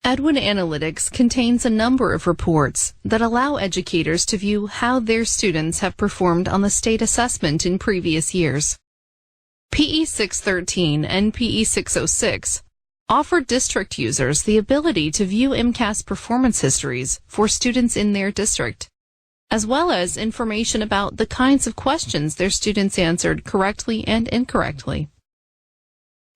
Edwin Analytics contains a number of reports that allow educators to view how their students have performed on the state assessment in previous years. PE 613 and PE 606 offer district users the ability to view MCAS performance histories for students in their district, as well as information about the kinds of questions their students answered correctly and incorrectly.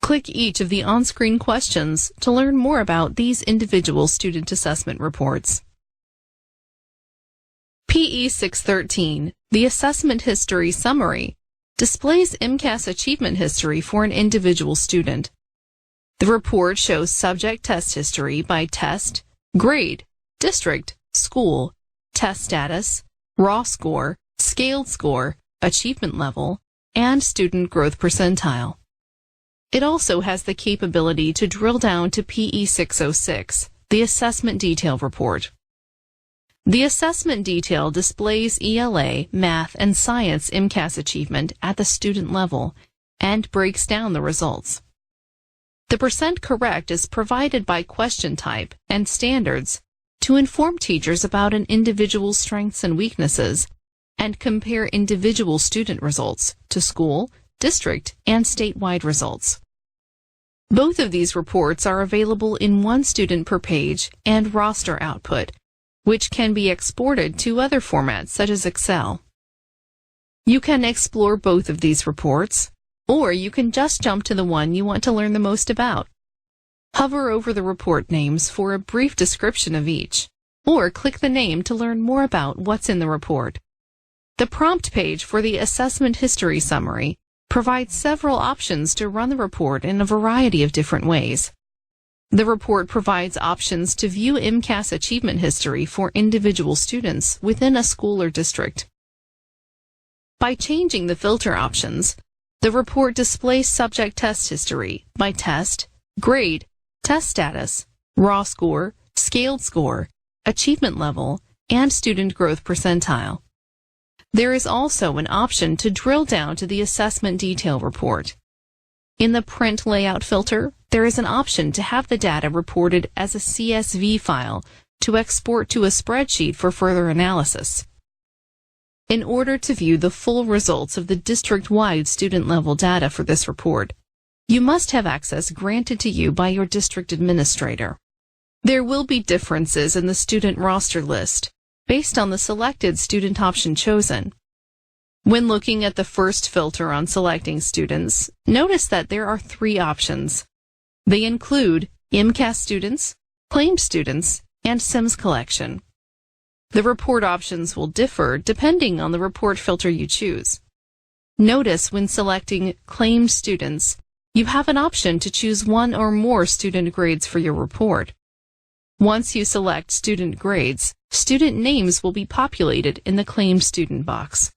Click each of the on-screen questions to learn more about these individual student assessment reports. PE 613, the Assessment History Summary, displays MCAS achievement history for an individual student. The report shows subject test history by test, grade, district, school, test status, raw score, scaled score, achievement level, and student growth percentile. It also has the capability to drill down to PE 606, the Assessment Detail Report. The Assessment Detail displays ELA, Math, and Science MCAS achievement at the student level and breaks down the results. The percent correct is provided by question type and standards to inform teachers about an individual's strengths and weaknesses and compare individual student results to school, district, and statewide results. Both of these reports are available in one student per page and roster output, which can be exported to other formats such as Excel. You can explore both of these reports, or you can just jump to the one you want to learn the most about. Hover over the report names for a brief description of each, or click the name to learn more about what's in the report. The prompt page for the Assessment History Summary provides several options to run the report in a variety of different ways. The report provides options to view MCAS achievement history for individual students within a school or district. By changing the filter options, the report displays subject test history by test, grade, test status, raw score, scaled score, achievement level, and student growth percentile. There is also an option to drill down to the Assessment Detail Report. In the Print Layout filter, there is an option to have the data reported as a CSV file to export to a spreadsheet for further analysis. In order to view the full results of the district-wide student-level data for this report, you must have access granted to you by your district administrator. There will be differences in the student roster list based on the selected student option chosen. When looking at the first filter on selecting students, notice that there are three options. They include MCAS students, claimed students, and Sims collection. The report options will differ depending on the report filter you choose. Notice when selecting claimed students, you have an option to choose one or more student grades for your report. Once you select student grades, student names will be populated in the claimed student box.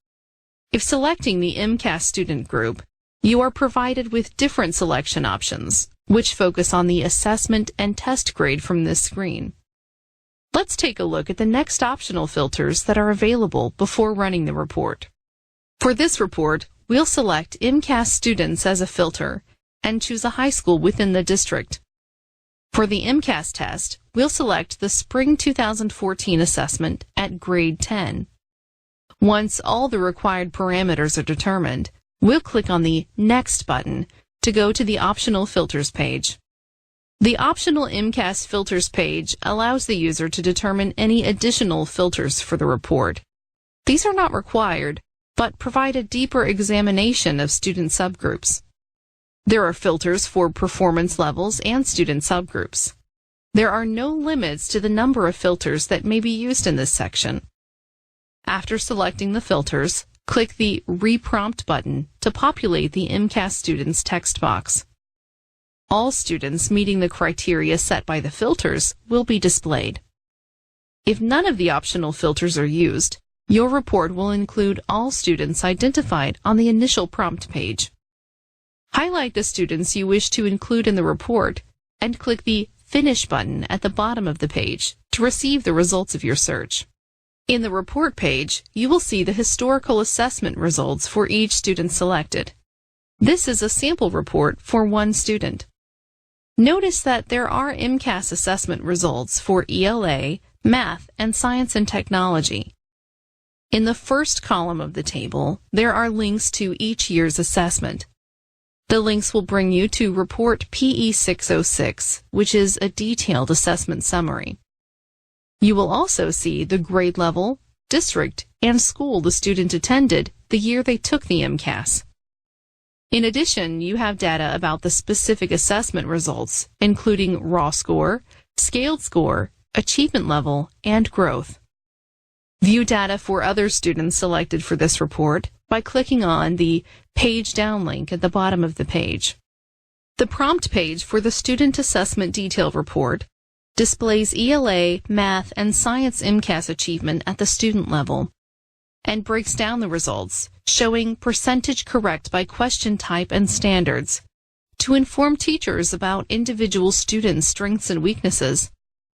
If selecting the MCAS student group, you are provided with different selection options, which focus on the assessment and test grade from this screen. Let's take a look at the next optional filters that are available before running the report. For this report, we'll select MCAS students as a filter and choose a high school within the district. For the MCAS test, we'll select the Spring 2014 assessment at grade 10. Once all the required parameters are determined, we'll click on the Next button to go to the Optional Filters page. The Optional MCAS Filters page allows the user to determine any additional filters for the report. These are not required, but provide a deeper examination of student subgroups. There are filters for performance levels and student subgroups. There are no limits to the number of filters that may be used in this section. After selecting the filters, click the Reprompt button to populate the MCAS students text box. All students meeting the criteria set by the filters will be displayed. If none of the optional filters are used, your report will include all students identified on the initial prompt page. Highlight the students you wish to include in the report and click the Finish button at the bottom of the page to receive the results of your search. In the report page, you will see the historical assessment results for each student selected. This is a sample report for one student. Notice that there are MCAS assessment results for ELA, Math, and Science and Technology. In the first column of the table, there are links to each year's assessment. The links will bring you to Report PE 606, which is a detailed assessment summary. You will also see the grade level, district, and school the student attended the year they took the MCAS. In addition, you have data about the specific assessment results, including raw score, scaled score, achievement level, and growth. View data for other students selected for this report by clicking on the Page Down link at the bottom of the page. The prompt page for the Student Assessment Detail Report displays ELA, Math, and Science MCAS achievement at the student level and breaks down the results, showing percentage correct by question type and standards to inform teachers about individual students' strengths and weaknesses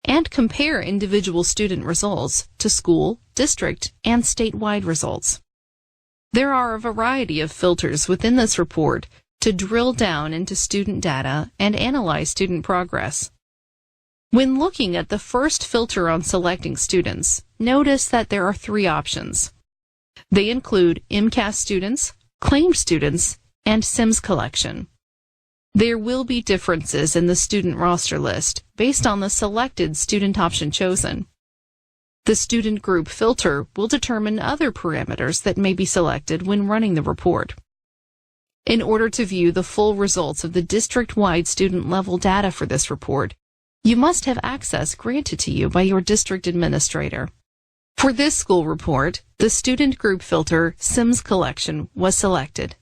and compare individual student results to school, district, and statewide results. There are a variety of filters within this report to drill down into student data and analyze student progress. When looking at the first filter on selecting students, notice that there are 3 options. They include MCAS students, claimed students, and Sims collection. There will be differences in the student roster list based on the selected student option chosen. The student group filter will determine other parameters that may be selected when running the report. In order to view the full results of the district-wide student-level data for this report, you must have access granted to you by your district administrator. For this school report, the student group filter Sims collection was selected.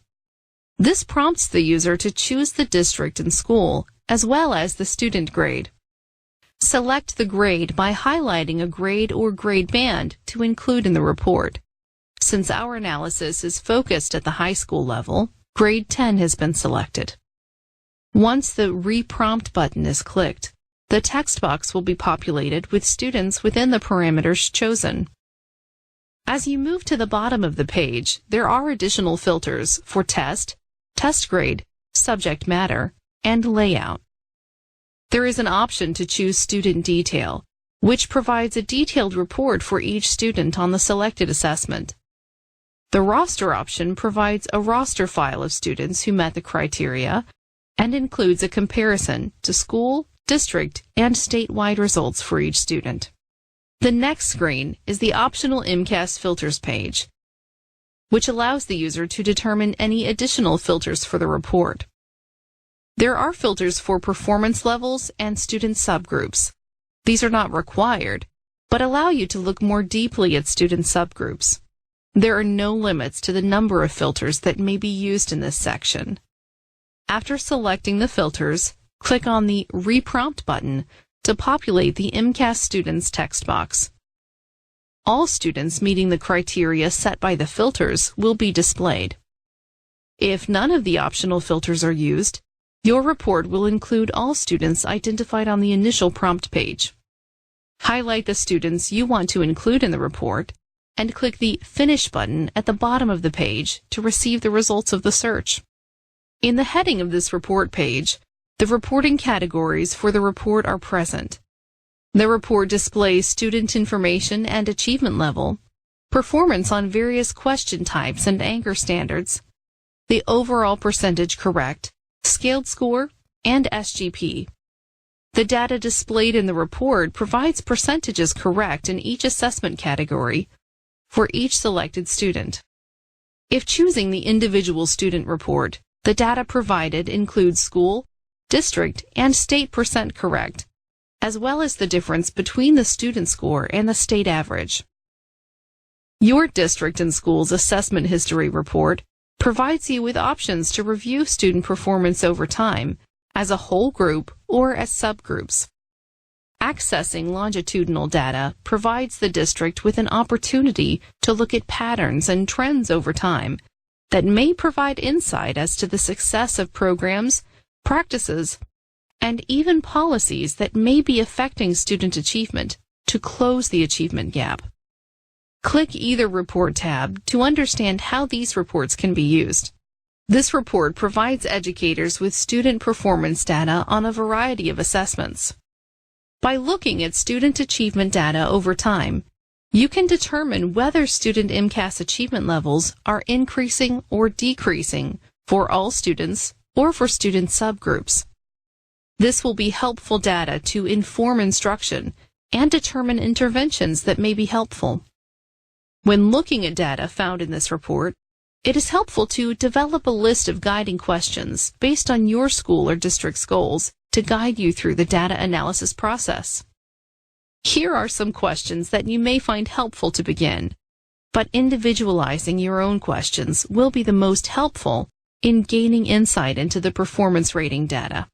This prompts the user to choose the district and school, as well as the student grade. Select the grade by highlighting a grade or grade band to include in the report. Since our analysis is focused at the high school level, grade 10 has been selected. Once the Reprompt button is clicked, the text box will be populated with students within the parameters chosen. As you move to the bottom of the page, there are additional filters for test, test grade, subject matter, and layout. There is an option to choose student detail, which provides a detailed report for each student on the selected assessment. The roster option provides a roster file of students who met the criteria and includes a comparison to school, district, and statewide results for each student. The next screen is the optional MCAS filters page, which allows the user to determine any additional filters for the report. There are filters for performance levels and student subgroups. These are not required, but allow you to look more deeply at student subgroups. There are no limits to the number of filters that may be used in this section. After selecting the filters, click on the Reprompt button to populate the MCAS students text box. All students meeting the criteria set by the filters will be displayed. If none of the optional filters are used, your report will include all students identified on the initial prompt page. Highlight the students you want to include in the report and click the Finish button at the bottom of the page to receive the results of the search. In the heading of this report page, the reporting categories for the report are present. The report displays student information and achievement level, performance on various question types and anchor standards, the overall percentage correct, scaled score, and SGP. The data displayed in the report provides percentages correct in each assessment category for each selected student. If choosing the individual student report, the data provided includes school, district, and state percent correct, as well as the difference between the student score and the state average. Your district and school's assessment history report provides you with options to review student performance over time, as a whole group or as subgroups. Accessing longitudinal data provides the district with an opportunity to look at patterns and trends over time that may provide insight as to the success of programs, practices, and even policies that may be affecting student achievement to close the achievement gap. Click either report tab to understand how these reports can be used. This report provides educators with student performance data on a variety of assessments. By looking at student achievement data over time, you can determine whether student MCAS achievement levels are increasing or decreasing for all students or for student subgroups. This will be helpful data to inform instruction and determine interventions that may be helpful. When looking at data found in this report, it is helpful to develop a list of guiding questions based on your school or district's goals to guide you through the data analysis process. Here are some questions that you may find helpful to begin, but individualizing your own questions will be the most helpful in gaining insight into the performance rating data.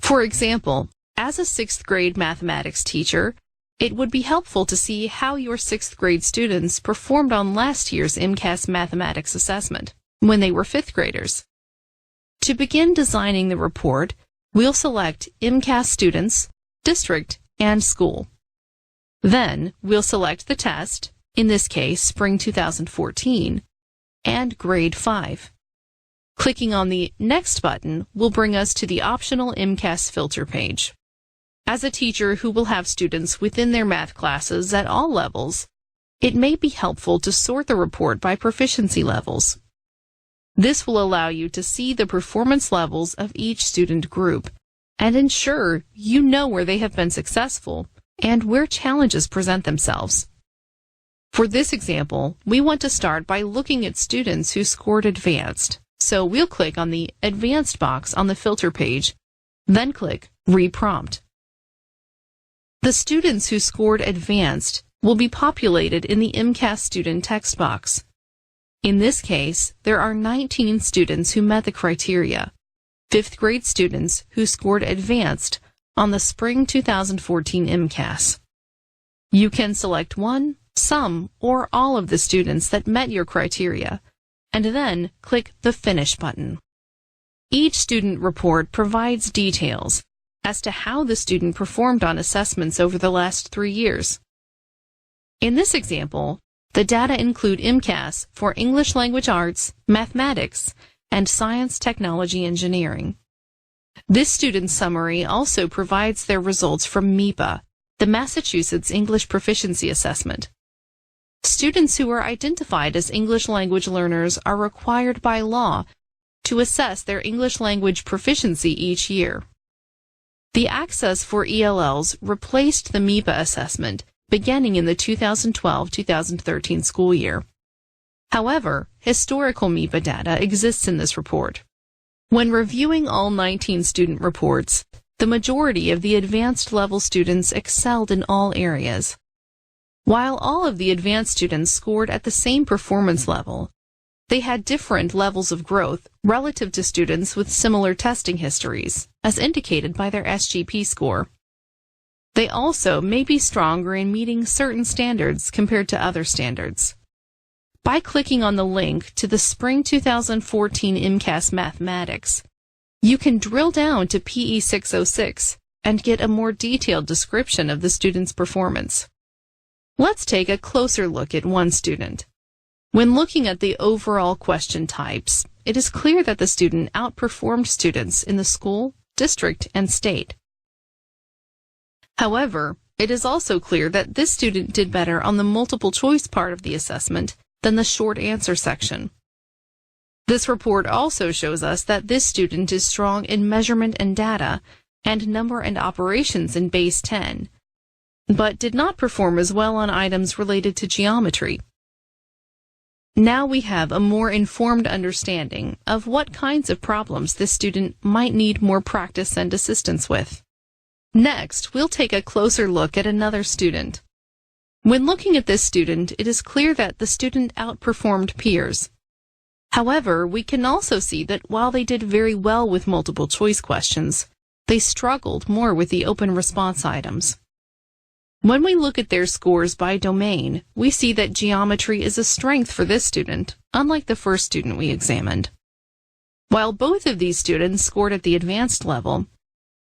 For example, as a 6th grade mathematics teacher, it would be helpful to see how your 6th grade students performed on last year's MCAS mathematics assessment when they were 5th graders. To begin designing the report, we'll select MCAS students, district, and school. Then, we'll select the test, in this case, Spring 2014, and Grade 5. Clicking on the Next button will bring us to the optional MCAS filter page. As a teacher who will have students within their math classes at all levels, it may be helpful to sort the report by proficiency levels. This will allow you to see the performance levels of each student group and ensure you know where they have been successful and where challenges present themselves. For this example, we want to start by looking at students who scored advanced, so we'll click on the Advanced box on the filter page, then click Reprompt. The students who scored advanced will be populated in the MCAS student text box. In this case, there are 19 students who met the criteria, 5th grade students who scored advanced on the Spring 2014 MCAS. You can select one, some, or all of the students that met your criteria, and then click the Finish button. Each student report provides details as to how the student performed on assessments over the last 3 years. In this example, the data include MCAS for English Language Arts, Mathematics, and Science, Technology, Engineering. This student summary also provides their results from MEPA, the Massachusetts English Proficiency Assessment. Students who are identified as English language learners are required by law to assess their English language proficiency each year. The Access for ELLs replaced the MEPA assessment beginning in the 2012-2013 school year. However, historical MEPA data exists in this report. When reviewing all 19 student reports, the majority of the advanced level students excelled in all areas. While all of the advanced students scored at the same performance level, they had different levels of growth relative to students with similar testing histories, as indicated by their SGP score. They also may be stronger in meeting certain standards compared to other standards. By clicking on the link to the Spring 2014 MCAS Mathematics, you can drill down to PE 606 and get a more detailed description of the student's performance. Let's take a closer look at one student. When looking at the overall question types, it is clear that the student outperformed students in the school, district, and state. However, it is also clear that this student did better on the multiple choice part of the assessment than the short answer section. This report also shows us that this student is strong in measurement and data and number and operations in base 10, but did not perform as well on items related to geometry. Now we have a more informed understanding of what kinds of problems this student might need more practice and assistance with. Next, we'll take a closer look at another student. When looking at this student, it is clear that the student outperformed peers. However, we can also see that while they did very well with multiple choice questions, they struggled more with the open response items. When we look at their scores by domain, we see that geometry is a strength for this student, unlike the first student we examined. While both of these students scored at the advanced level,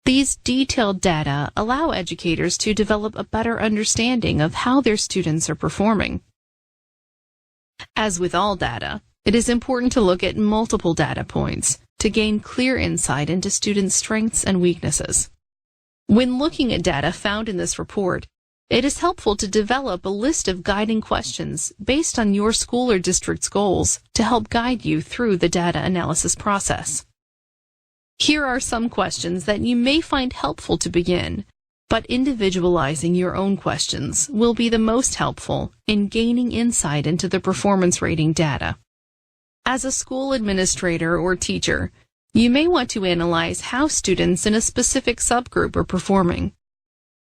these detailed data allow educators to develop a better understanding of how their students are performing. As with all data, it is important to look at multiple data points to gain clear insight into students' strengths and weaknesses. When looking at data found in this report, it is helpful to develop a list of guiding questions based on your school or district's goals to help guide you through the data analysis process. Here are some questions that you may find helpful to begin, but individualizing your own questions will be the most helpful in gaining insight into the performance rating data. As a school administrator or teacher, you may want to analyze how students in a specific subgroup are performing.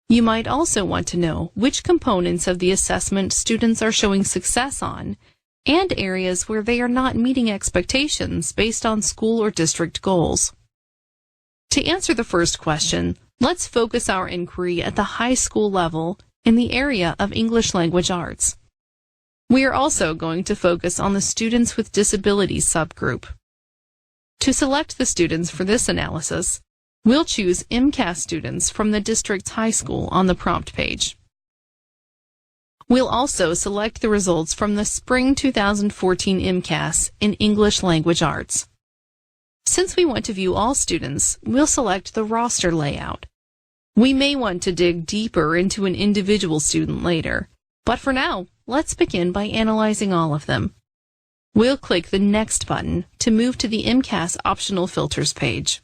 You might also want to know which components of the assessment students are showing success on and areas where they are not meeting expectations based on school or district goals. To answer the first question, let's focus our inquiry at the high school level in the area of English language arts. We are also going to focus on the students with disabilities subgroup. To select the students for this analysis, we'll choose MCAS students from the district's high school on the prompt page. We'll also select the results from the Spring 2014 MCAS in English Language Arts. Since we want to view all students, we'll select the roster layout. We may want to dig deeper into an individual student later, but for now, let's begin by analyzing all of them. We'll click the Next button to move to the MCAS Optional Filters page.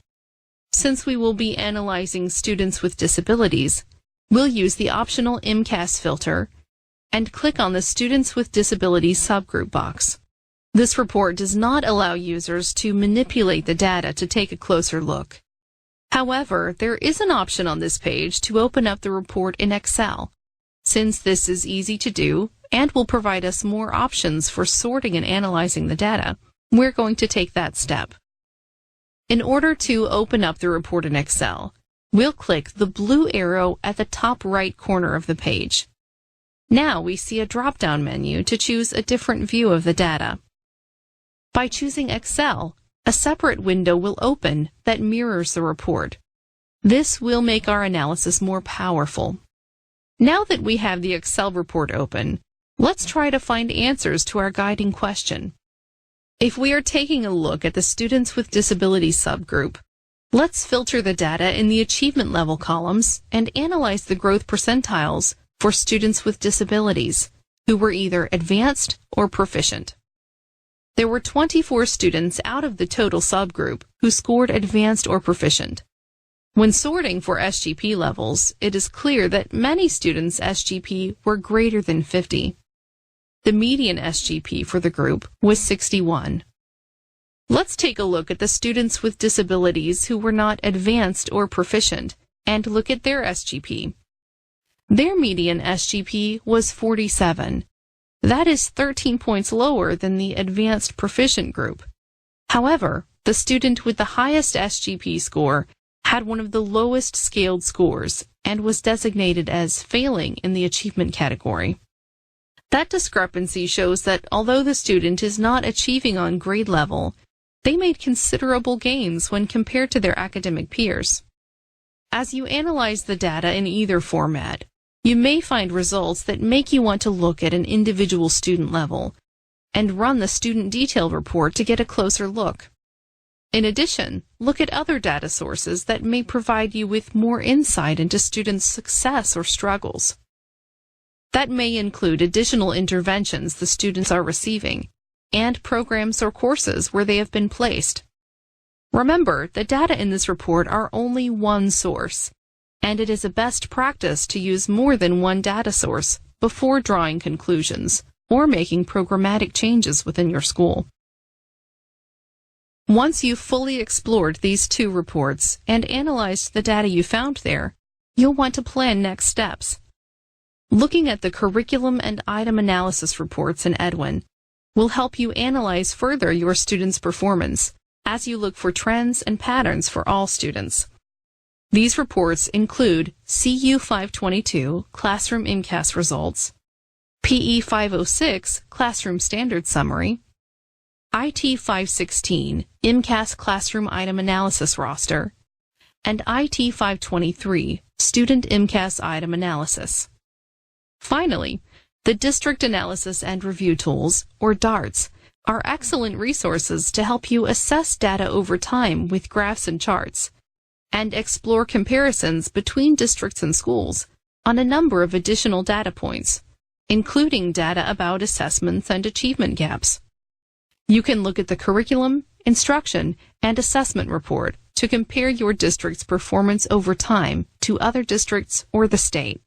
Since we will be analyzing students with disabilities, we'll use the optional MCAS filter and click on the Students with Disabilities subgroup box. This report does not allow users to manipulate the data to take a closer look. However, there is an option on this page to open up the report in Excel. Since this is easy to do and will provide us more options for sorting and analyzing the data, we're going to take that step. In order to open up the report in Excel, we'll click the blue arrow at the top right corner of the page. Now we see a drop-down menu to choose a different view of the data. By choosing Excel, a separate window will open that mirrors the report. This will make our analysis more powerful. Now that we have the Excel report open, let's try to find answers to our guiding question. If we are taking a look at the Students with Disabilities subgroup, let's filter the data in the achievement level columns and analyze the growth percentiles for students with disabilities who were either advanced or proficient. There were 24 students out of the total subgroup who scored advanced or proficient. When sorting for SGP levels, it is clear that many students' SGP were greater than 50. The median SGP for the group was 61. Let's take a look at the students with disabilities who were not advanced or proficient and look at their SGP. Their median SGP was 47. That is 13 points lower than the advanced proficient group. However, the student with the highest SGP score had one of the lowest scaled scores and was designated as failing in the achievement category. That discrepancy shows that although the student is not achieving on grade level, they made considerable gains when compared to their academic peers. As you analyze the data in either format, you may find results that make you want to look at an individual student level and run the student detail report to get a closer look. In addition, look at other data sources that may provide you with more insight into students' success or struggles. That may include additional interventions the students are receiving and programs or courses where they have been placed. Remember, the data in this report are only one source, and it is a best practice to use more than one data source before drawing conclusions or making programmatic changes within your school. Once you've fully explored these two reports and analyzed the data you found there, you'll want to plan next steps. Looking at the curriculum and item analysis reports in Edwin will help you analyze further your students' performance as you look for trends and patterns for all students. These reports include CU 522 Classroom MCAS Results, PE 506 Classroom Standard Summary, IT 516 MCAS Classroom Item Analysis Roster, and IT 523 Student MCAS Item Analysis. Finally, the District Analysis and Review Tools, or DARTs, are excellent resources to help you assess data over time with graphs and charts, and explore comparisons between districts and schools on a number of additional data points, including data about assessments and achievement gaps. You can look at the curriculum, instruction, and assessment report to compare your district's performance over time to other districts or the state.